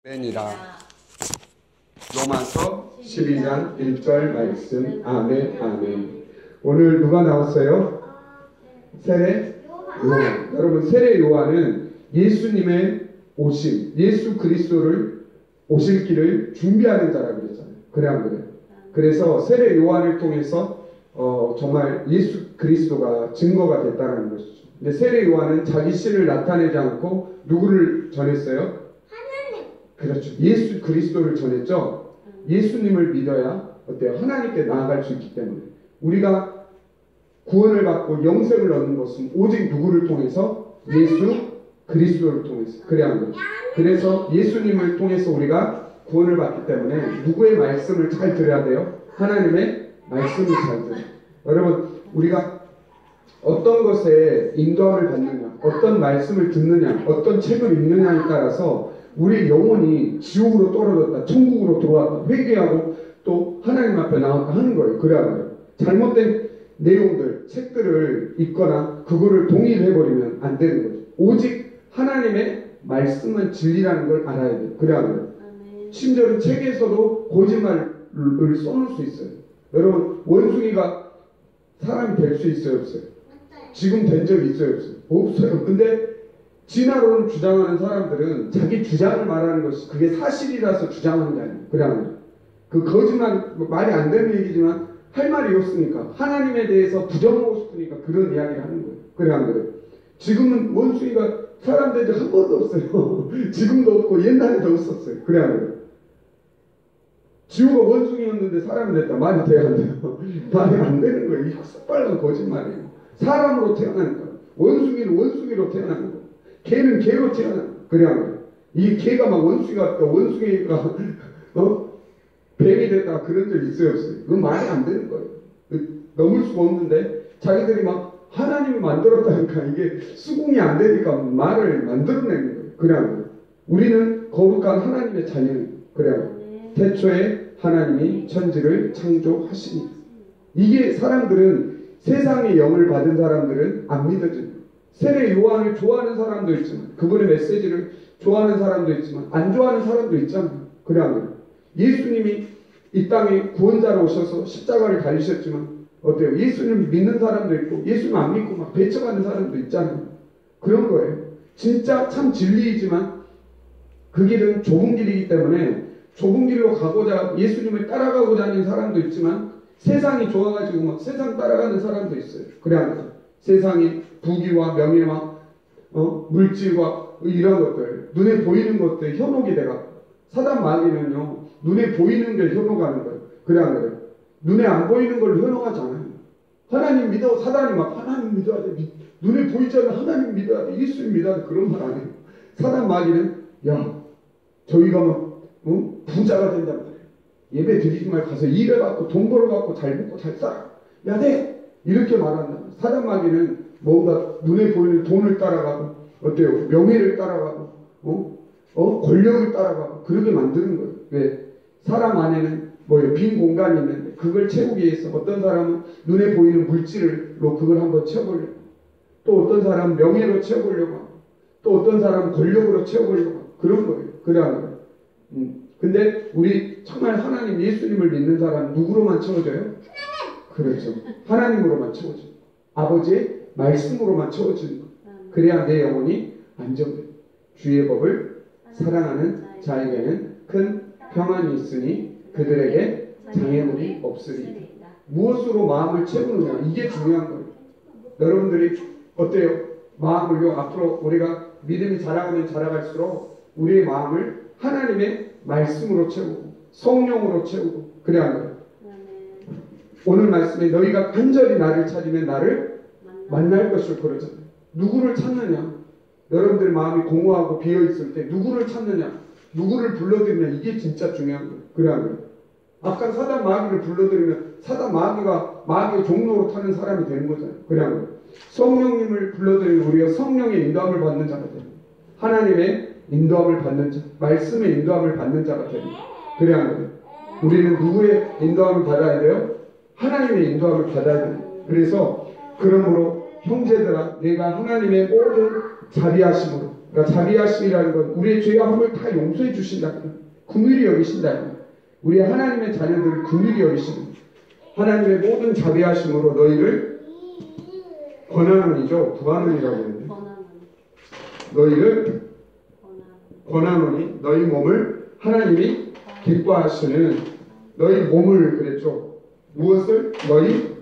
아멘이라. 로마서 12장 1절 말씀. 아멘 아멘. 오늘 누가 나왔어요? 세례 요한. 여러분, 세례 요한은 예수님의 오심, 예수 그리스도를 오실 길을 준비하는 자라고 그랬잖아요. 그래 안 그래요? 그래서 세례 요한을 통해서 정말 예수 그리스도가 증거가 됐다는 것이죠. 근데 세례 요한은 자기 신을 나타내지 않고 누구를 전했어요? 그렇죠. 예수 그리스도를 전했죠. 예수님을 믿어야 어때요? 하나님께 나아갈 수 있기 때문에. 우리가 구원을 받고 영생을 얻는 것은 오직 누구를 통해서? 예수 그리스도를 통해서. 그래야 합니다. 그래서 예수님을 통해서 우리가 구원을 받기 때문에 누구의 말씀을 잘 들어야 돼요? 하나님의 말씀을 잘 들어요. 여러분, 우리가 어떤 것에 인도함을 받느냐, 어떤 말씀을 듣느냐, 어떤 책을 읽느냐에 따라서 우리의 영혼이 지옥으로 떨어졌다, 천국으로 들어왔다, 회개하고 또 하나님 앞에 나왔다 하는 거예요. 그래야 돼요. 잘못된 내용들, 책들을 읽거나 그거를 동의해버리면 안 되는 거죠. 오직 하나님의 말씀은 진리라는 걸 알아야 돼요. 그래야 돼요. 심지어는 책에서도 거짓말을 써놓을 수 있어요. 여러분, 원숭이가 사람이 될 수 있어요, 없어요? 지금 된 적이 있어요, 없어요? 없어요. 근데 진화론을 주장하는 사람들은 자기 주장을 말하는 것이 그게 사실이라서 주장하는 게 아니에요. 그냥 그 거짓말, 말이 안 되는 얘기지만 할 말이 없으니까, 하나님에 대해서 부정하고 싶으니까 그런 이야기를 하는 거예요. 그래 안 그래요? 지금은 원숭이가 사람 된 적 한 번도 없어요. 지금도 없고 옛날에도 없었어요. 그래 안 그래요? 지우가 원숭이였는데 사람이 됐다. 말이 돼야 안 돼요? 말이 안 되는 거예요. 이거 새빨간 거짓말이에요. 사람으로 태어나니까. 원숭이는 원숭이로 태어나는 거예요. 개는 개로 태어나는 거예요. 그래 안 그래요? 이 개가 막 원숭이가 뱀이 됐다 그런 적 있어요, 없어요? 그건 말이 안 되는 거예요. 넘을 수가 없는데 자기들이 막 하나님이 만들었다니까 이게 수긍이 안 되니까 말을 만들어내는 거예요. 그래 안 그래요? 우리는 거룩한 하나님의 자녀예요. 그래 안 그래요? 태초에 하나님이 천지를 창조하시니. 이게 사람들은, 세상의 영을 받은 사람들은 안 믿어져요. 세례 요한을 좋아하는 사람도 있지만, 그분의 메시지를 좋아하는 사람도 있지만 안 좋아하는 사람도 있잖아요. 그래 안 그래요? 예수님이 이 땅에 구원자로 오셔서 십자가를 달리셨지만 어때요? 예수님을 믿는 사람도 있고 예수님 안 믿고 막 배척하는 사람도 있잖아요. 그런 거예요. 진짜 참 진리이지만 그 길은 좁은 길이기 때문에 좁은 길로 가고자, 예수님을 따라가고자 하는 사람도 있지만 세상이 좋아가지고 막 세상 따라가는 사람도 있어요. 그래 안 그래요? 세상이 부귀와 명예와 물질과 이런 것들, 눈에 보이는 것들 현혹이 돼가. 사단 마귀는요, 눈에 보이는 게 현혹하는 거예요. 그래 안 그래요? 눈에 안 보이는 걸 현혹하지 않아요. 하나님 믿어. 사단이 막 하나님 믿어야 돼. 눈에 보이지 않는 하나님 믿어야 돼. 예수님 믿어야 돼. 그런 말 안 해요. 사단 마귀는, 야, 저희가 막 부자가 된단 말이에요. 예배 드리지 말고 가서 일해갖고 돈 벌어갖고 잘 먹고 잘 살아. 야, 돼! 이렇게 말한단 말이에요. 사단 마귀는 뭔가 눈에 보이는 돈을 따라가고, 어때요? 명예를 따라가고, 권력을 따라가고, 그렇게 만드는 거예요. 왜? 사람 안에는 빈 공간이 있는데, 그걸 채우기 위해서 어떤 사람은 눈에 보이는 물질로 그걸 한번 채워보려고, 또 어떤 사람은 명예로 채워보려고 하고, 또 어떤 사람은 권력으로 채워보려고 하고, 그런 거예요. 그래 하는 거예요. 근데 우리 정말 하나님, 예수님을 믿는 사람은 누구로만 채워져요? 그렇죠. 하나님으로만 채워져요. 아버지의 말씀으로만 채워지는 거예요. 그래야 내 영혼이 안정돼요. 주의 법을 사랑하는 자에게는 큰 평안이 있으니 그들에게 장애물이 없으리. 무엇으로 마음을 채우느냐, 이게 중요한 거예요. 여러분들이 어때요? 마음을요, 앞으로 우리가 믿음이 자라가면 자라갈수록 우리의 마음을 하나님의 말씀으로 채우고 성령으로 채우고 그래야 합니다. 오늘 말씀에 너희가 간절히 나를 찾으면 나를 만날 것을 그러잖아요. 누구를 찾느냐? 여러분들 마음이 공허하고 비어있을 때 누구를 찾느냐? 누구를 불러들이냐? 이게 진짜 중요한 거예요. 그래야 합니다. 아까 사단 마귀를 불러들이면 사단 마귀가 마귀의 종로로 타는 사람이 되는 거잖아요. 그래야 합니다. 성령님을 불러들이면 우리가 성령의 인도함을 받는 자가 됩니다. 하나님의 인도함을 받는 자, 말씀의 인도함을 받는 자가 됩니다. 그래야 합니다. 우리는 누구의 인도함을 받아야 돼요? 하나님의 인도함을 받아야 돼요. 그래서 그러므로 형제들아, 내가 하나님의 모든 자비하심으로 그러니까 자비하심이라는 건 우리의 죄와 허물 다 용서해 주신다. 긍휼히 여기신다. 우리 하나님의 자녀들을 긍휼히 여기시는 하나님의 모든 자비하심으로 너희를 권하노니죠. 구하노니라고 했는데 너희를 권하노니 너희 몸을 하나님이 기뻐하시는 너희 몸을 그랬죠. 무엇을? 너희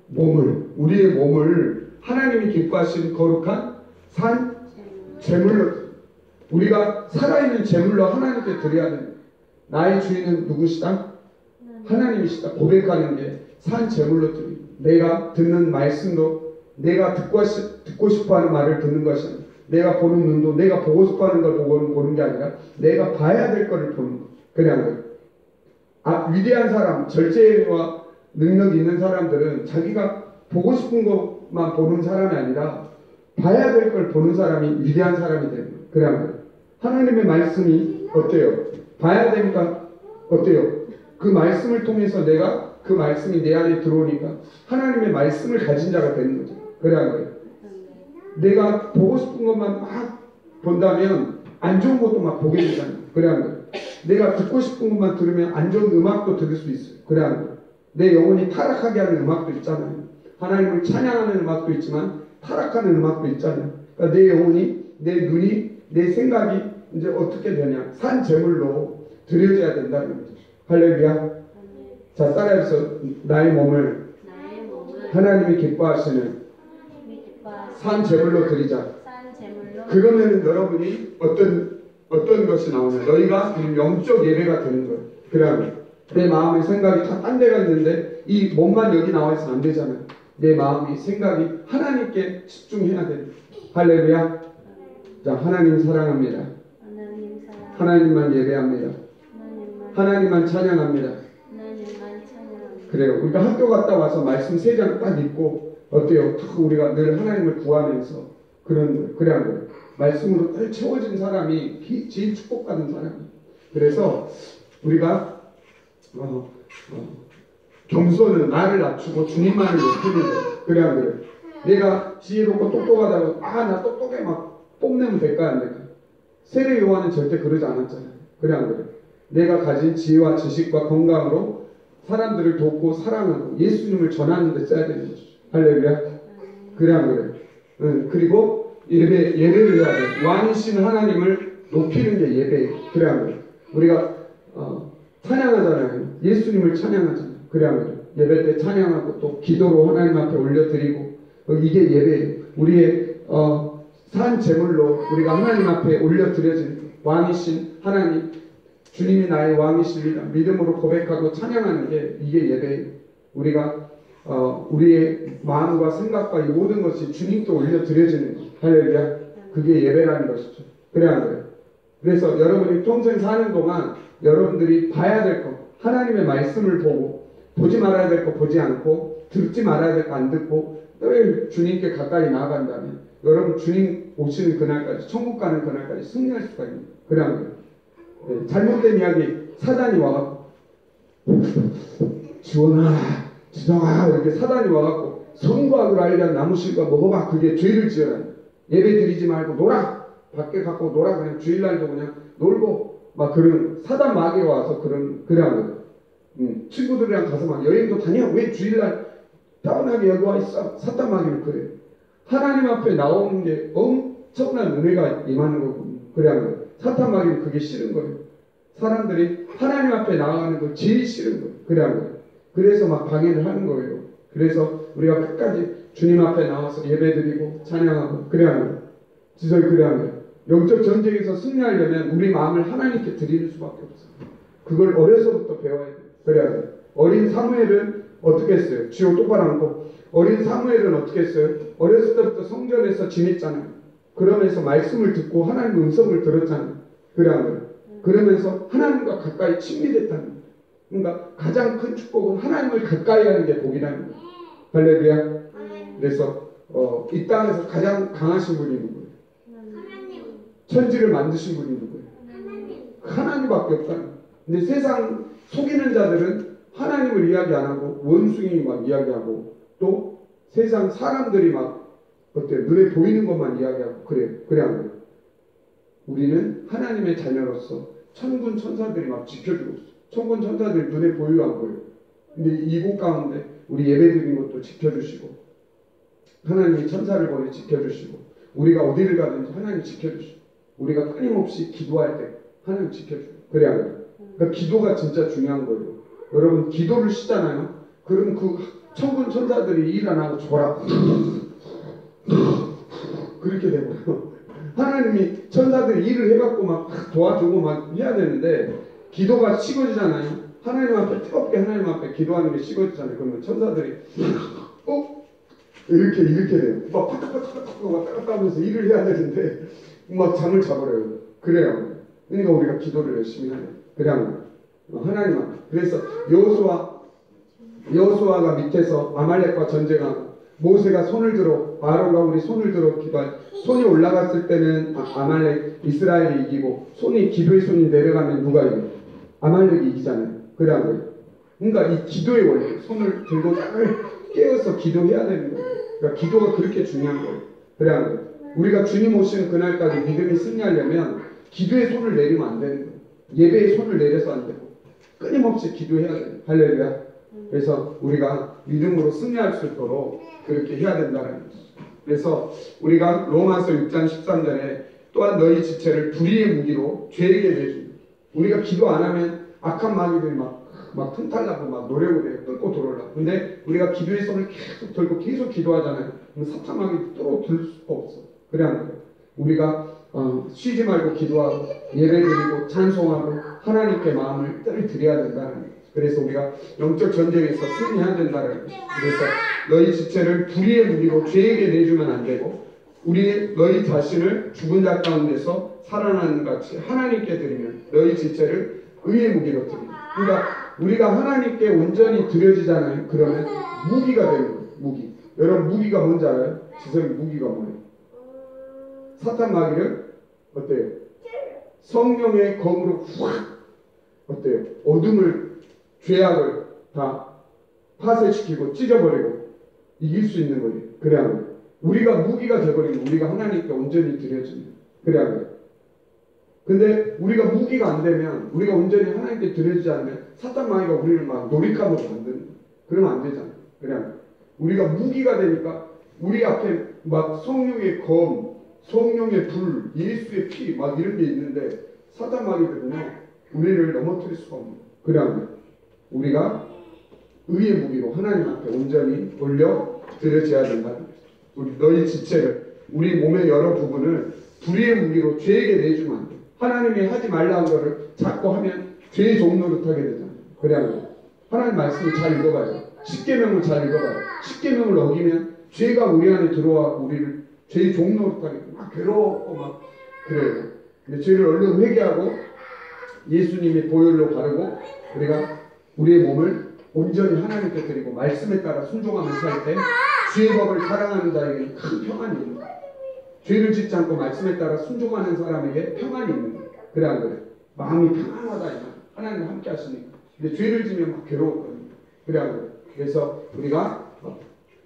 몸을 우리의 몸을 하나님이 기뻐하시는 거룩한 산 제물로 우리가 살아있는 제물로 하나님께 드려야 됩니다. 나의 주인은 누구시다? 하나님이시다. 고백하는 게 산 제물로 드립니다. 내가 듣는 말씀도 내가 듣고 싶어하는 말을 듣는 것이 아니라 내가 보는 눈도 내가 보고 싶어하는 걸 보는 게 아니라 내가 봐야 될 거를 보는 것. 그냥 거예요. 위대한 사람, 절제와 능력 있는 사람들은 자기가 보고 싶은 것만 보는 사람이 아니라 봐야 될 걸 보는 사람이 위대한 사람이 되는 거예요. 그냥 거예요. 하나님의 말씀이 어때요? 봐야 되니까 어때요? 그 말씀을 통해서 내가 그 말씀이 내 안에 들어오니까 하나님의 말씀을 가진 자가 되는 거죠. 그래야 거예요. 내가 보고 싶은 것만 막 본다면 안 좋은 것도 막 보게 되잖아요. 그래야 거예요. 내가 듣고 싶은 것만 들으면 안 좋은 음악도 들을 수 있어요. 그래야 거예요. 내 영혼이 타락하게 하는 음악도 있잖아요. 하나님을 찬양하는 음악도 있지만 타락하는 음악도 있잖아요. 그러니까 내 영혼이, 내 눈이, 내 생각이 이제 어떻게 되냐. 산 제물로 드려져야 된다는 거죠. 할렐루야. 자, 따라해서 나의 몸을 하나님이 기뻐하시는 산 제물로 드리자. 그러면 여러분이 어떤 것이 나오냐. 너희가 영적 예배가 되는 거예요. 그러면 내 마음의 생각이 다 딴 데가 있는데 이 몸만 여기 나와 있으면 안 되잖아요. 내 마음이 생각이 하나님께 집중해야 돼요. 할렐루야. 자, 하나님 사랑합니다. 하나님만 예배합니다. 하나님만 찬양합니다. 그래요. 우리가 학교 갔다 와서 말씀 3장 딱 읽고 어때요? 우리가 늘 하나님을 구하면서 그래야 돼요. 말씀으로 늘 채워진 사람이 제일 축복받은 사람이에요. 그래서 우리가 겸손은 나를 낮추고 주님만을 높이는 거예요. 그래야 돼요. 내가 지혜롭고 똑똑하다고 나 똑똑해 막 뽐내면 될까 안 될까? 세례 요한은 절대 그러지 않았잖아요. 그래야 돼요. 내가 가진 지혜와 지식과 건강으로 사람들을 돕고 사랑하고 예수님을 전하는 데 써야 되는 거죠. 할렐루야. 그래야 그래. 그리고 예배를 해야 돼. 왕이신 하나님을 높이는 게 예배예요. 그래야 그래. 우리가 찬양하잖아요. 예수님을 찬양하잖아요. 그래야 그래. 예배 때 찬양하고 또 기도로 하나님 앞에 올려드리고 이게 예배예요. 우리의 산 제물로 우리가 하나님 앞에 올려드려진 왕이신 하나님 주님이 나의 왕이십니다. 믿음으로 고백하고 찬양하는 게 이게 예배예요. 우리가 우리의 마음과 생각과 이 모든 것이 주님께 올려드려지는 거예요. 할렐루야. 그게 예배라는 것이죠. 그래야 안 그래요? 그래서 여러분이 평생 사는 동안 여러분들이 봐야 될 것, 하나님의 말씀을 보고 보지 말아야 될 거 보지 않고 듣지 말아야 될 거 안 듣고 늘 주님께 가까이 나아간다면 여러분 주님 오시는 그날까지 천국 가는 그날까지 승리할 수가 있는 거예요. 그래야 안 그래요? 네, 잘못된 이야기 사단이 와갖고 지원아 지정아 이렇게 사단이 와갖고 선과학을 알려한 나무실과 먹어봐. 그게 죄를 지어라. 예배 드리지 말고 놀아. 밖에 갖고 놀아. 그냥 주일날도 그냥 놀고 막 그런 사단 마귀가 와서 그래 하거든. 친구들이랑 가서 막 여행도 다녀. 왜 주일날 편하게 여기 와 있어. 사단 마귀는 그래. 하나님 앞에 나오는 게 엄청난 은혜가 임하는 거거든요. 그래 하거든. 사탄 마귀는 그게 싫은 거예요. 사람들이 하나님 앞에 나아가는 거 제일 싫은 거예요. 그래 하거든. 그래서 막 방해를 하는 거예요. 그래서 우리가 끝까지 주님 앞에 나와서 예배드리고 찬양하고 그래야 합니다. 지설 그래야 합니다. 영적 전쟁에서 승리하려면 우리 마음을 하나님께 드리는 수밖에 없어요. 그걸 어려서부터 배워야 돼요. 그래야 돼요. 어린 사무엘은 어떻게 했어요? 쥐を똑바로 앉고 어린 사무엘은 어떻게 했어요? 어렸을 때부터 성전에서 지냈잖아요. 그러면서 말씀을 듣고 하나님의 음성을 들었잖아요. 그래야 합니다. 그러면서 하나님과 가까이 친밀했다는 거예요. 그러니까 가장 큰 축복은 하나님을 가까이 하는 게 복이라는 거예요. 할렐루야. 그래서 이 땅에서 가장 강하신 분이 누구예요? 천지를 만드신 분이 누구예요? 하나님밖에 없다는 거예요. 근데 세상 속이는 자들은 하나님을 이야기 안 하고 원숭이 막 이야기하고 또 세상 사람들이 막 어때요? 눈에 보이는 것만 이야기하고 그래요. 그래 안 그래요? 우리는 하나님의 자녀로서 천군 천사들이 막 지켜주고 있어. 천군 천사들이 눈에 보여 안 보여? 근데 이곳 가운데 우리 예배드린 것도 지켜주시고 하나님이 천사를 보내 지켜주시고 우리가 어디를 가든지 하나님 지켜주시고 우리가 끊임없이 기도할 때 하나님 지켜주고 그래야 돼요. 그러니까 기도가 진짜 중요한 거예요. 여러분 기도를 쉬잖아요. 그럼 그 천군 천사들이 일 안 하고 졸아 그렇게 되고요. 하나님이 천사들이 일을 해갖고 막 도와주고 막 해야 되는데 기도가 식어지잖아요. 하나님 앞에 뜨겁게 하나님 앞에 기도하는 게 식어지잖아요. 그러면 천사들이 이렇게 돼요. 막 파닥파닥파닥 왔다 갔다 하면서 일을 해야 되는데 막 잠을 자버려요. 그래요. 그러니까 우리가 기도를 열심히 해야 돼요. 그냥 하나님 앞에. 그래서 여호수아가 밑에서 아말렉과 전쟁하고 모세가 손을 들어 아론과 우리 손을 들어 기도할 손이 올라갔을 때는 아말렉 이스라엘이 이기고 기도의 손이 내려가면 누가 이겨요? 아말렉이 이기잖아요. 그래 안 그래요? 그러니까 이 기도의 원리 손을 들고 땅을 깨어서 기도해야 되는 거예요. 그러니까 기도가 그렇게 중요한 거예요. 그래 안 그래요? 우리가 주님 오시는 그날까지 믿음이 승리하려면 기도의 손을 내리면 안 되는 거예요. 예배의 손을 내려서 안 되고 끊임없이 기도해야 돼요. 할렐루야. 그래서 우리가 믿음으로 승리할 수 있도록 그렇게 해야 된다는 거죠. 그래서 우리가 로마서 6장 13절에 또한 너희 지체를 불의의 무기로 죄에게 내줍니다. 우리가 기도 안 하면 악한 마귀들이 막 틈탈나고 막 노려고 돼요. 뚫고 들어오려고. 근데 우리가 기도의 손을 계속 들고 계속 기도하잖아요. 그럼 사탄 마귀 뚫어들 수가 없어. 그래 안 그래요? 우리가 쉬지 말고 기도하고 예배드리고 찬송하고 하나님께 마음을 뜰 드려야 된다는 거예요. 그래서 우리가 영적 전쟁에서 승리해야 된다는 거예요. 그래서 너희 지체를 불의의 무기로 죄에게 내주면 안 되고 너희 자신을 죽은 자 가운데서 살아나는 같이 하나님께 드리면 너희 지체를 의의 무기로 드립니다. 그러니까 우리가 하나님께 온전히 드려지잖아요. 그러면 무기가 되는 거예요. 무기. 여러분 무기가 뭔지 알아요? 지성이 무기가 뭐예요? 사탄 마귀를 어때요? 성령의 검으로 확 어때요? 어둠을 죄악을 다 파쇄시키고 찢어버리고 이길 수 있는 거예요. 그래야 해요. 우리가 무기가 되버리면 우리가 하나님께 온전히 드려집니다. 그래야 해요. 근데 우리가 무기가 안 되면 우리가 온전히 하나님께 드려지지 않으면 사탄 마귀가 우리를 막 놀이감으로 만드는 거예요. 그러면 안 되잖아요. 그래야 해요. 우리가 무기가 되니까 우리 앞에 막 성령의 검, 성령의 불, 예수의 피 막 이런 게 있는데 사탄 마귀들은요 우리를 넘어뜨릴 수가 없는 거예요. 그래야 해요. 우리가 의의 무기로 하나님 앞에 온전히 올려 드려져야 된다는 거죠. 너희 지체를 우리 몸의 여러 부분을 불의의 무기로 죄에게 내주면 안 돼요. 하나님이 하지 말라는 거를 자꾸 하면 죄의 종노릇 하게 되잖아요. 그래야 해요. 하나님 말씀을 잘 읽어봐요. 십계명을 잘 읽어봐요. 십계명을 어기면 죄가 우리 안에 들어와서 우리를 죄의 종노릇하게 막 괴롭고 막 그래요. 근데 죄를 얼른 회개하고 예수님의 보혈로 가르고 우리가 우리의 몸을 온전히 하나님께 드리고 말씀에 따라 순종하면서 할 때 주의 법을 사랑하는 자에게는 큰 평안이 있는 거예요. 죄를 짓지 않고 말씀에 따라 순종하는 사람에게 평안이 있는 거예요. 그래 안 그래? 마음이 평안하다 이만 하나님 함께 하시니까. 근데 죄를 지면 막 괴로웠거든요. 그래 안 그래? 그래서 우리가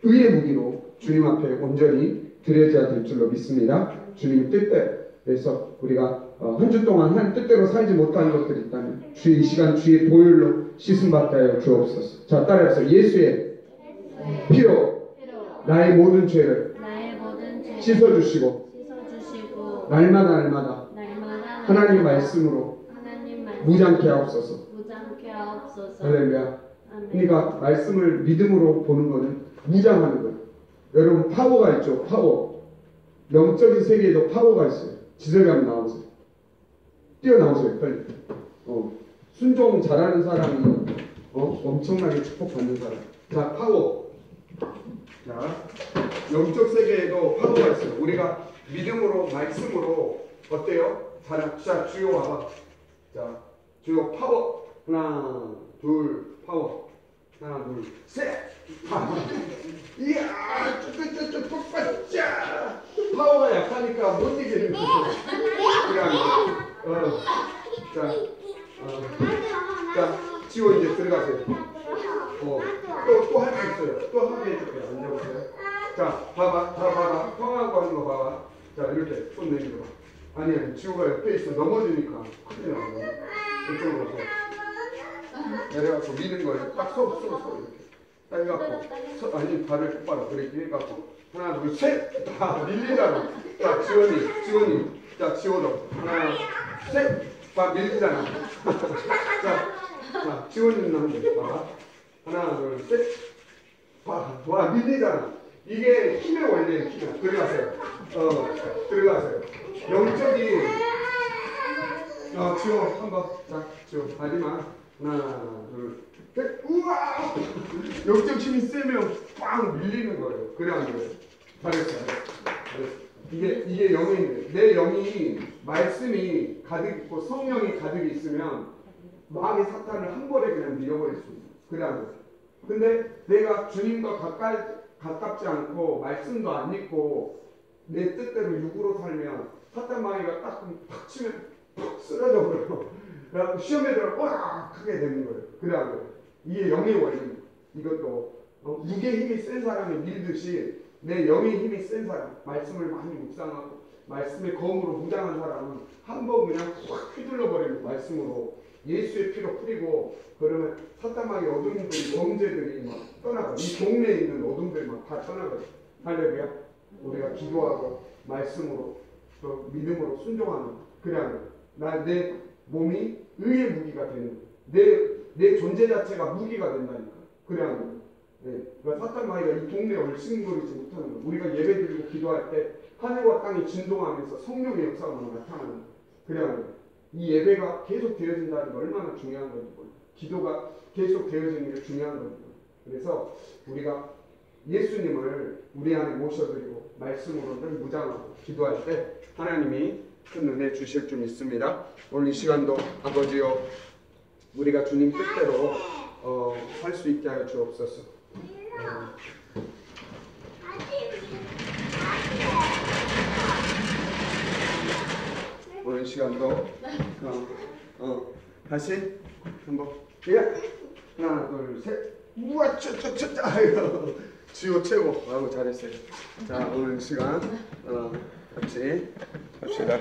의의 무기로 주님 앞에 온전히 드려져야 될 줄로 믿습니다. 주님 뜻대로. 그래서 우리가 한 주 동안 한 뜻대로 살지 못하는 것들이 있다면 이 시간 주의 보혈로 씻음받게 하여 주옵소서. 자, 따라해서 예수의 피로 나의 모든 죄를 씻어주시고 날마다 하나님 말씀으로 무장케 하옵소서. 할렐루야. 그러니까 말씀을 믿음으로 보는 거는 무장하는 거예요. 여러분 파워가 있죠. 파워. 영적인 세계에도 파워가 있어요. 지성이 한번 나오세요. 뛰어나오세요. 빨리. 순종 잘하는 사람이 엄청나게 축복받는 사람. 자, 파워. 자, 영적 세계에도 파워가 있어요. 우리가 믿음으로 말씀으로 어때요? 자, 주요 와봐. 자, 주요 파워. 하나, 둘, 파워. 하나, 둘, 셋. 이야, 쭉쭉쭉쭉 빡빡자. 파워가 약하니까 못 이기는 거죠. 자, 지호 이제 들어가세요. 또 할 수 있어요. 또 하게 해줄게요. 앉아보세요. 자, 봐봐. 평하고 하는 거 봐봐. 자, 이렇게 손 내밀어 봐. 아니 지호가 옆에 있어. 넘어지니까 큰일 나고. 이쪽으로 서 내려가서 미는 거예요. 딱 서 이렇게 딱 해갖고 아니 발을 똑바로 그렇게 해갖고 하나 둘 셋 다 밀리잖아. 자 지원이 자 지호도 하나 셋다 밀리잖아. 자 지원이는 한번 봐봐. 하나 둘 셋 와 밀리잖아. 이게 힘의 원리예요. 힘. 들어가세요. 들어가세요. 영적이 지호 한번 자 지호 마지막 하나 둘 셋 우와 영적 힘이 세면 빵 밀리는 거예요. 그래 안 그래요? 잘했어요. 이게 영인데 내 영이 말씀이 가득 있고 성령이 가득 있으면 마귀 사탄을 한 번에 그냥 밀어버릴 수 있어요. 그래 안 그래요? 근데 내가 주님과 가깝지 않고 말씀도 안 읽고 내 뜻대로 육으로 살면 사탄 마귀가 딱 치면 팍 쓰러져 버려요. 그래서 시험에 들어 꽉 하게 되는 거예요. 그래 안 그래요? 이게 영의 원리입니다. 이것도 육의 힘이 센 사람이 밀듯이 내 영의 힘이 센 사람, 말씀을 많이 묵상하고 말씀의 검으로 무장한 사람은 한번 그냥 확 휘둘러 버리는 말씀으로 예수의 피로 뿌리고 그러면 사탄마귀 어둠들이 범죄들이 막 떠나가. 이 동네에 있는 어둠들이 막 다 떠나가요. 할렐루야. 우리가 기도하고 말씀으로 또 믿음으로 순종하는 그래야 내 몸이 의의 무기가 되는 내 존재 자체가 무기가 된다니까. 그래야 네. 그러니까 사탄 마귀가 이 동네에 얼씬거리지 못하는 거예요. 우리가 예배 드리고 기도할 때 하늘과 땅이 진동하면서 성령의 역사가 나타나는 거예요. 그래야 이 예배가 계속 되어진다는 게 얼마나 중요한 건지 몰라요. 기도가 계속 되어지는 게 중요한 건지 몰라요. 그래서 우리가 예수님을 우리 안에 모셔드리고 말씀으로 늘 무장하고 기도할 때 하나님이 큰 은혜 주실 줄 믿습니다. 오늘 이 시간도 아버지여 우리가 주님 뜻대로 할 수 있게 하여 주옵소서. 오늘 시간도 다시 한번 하나 둘 셋 우와 쩌쩌쩌 아이고 지호 최고 아이고 잘했어요. 자 오늘 시간 같이 합시다.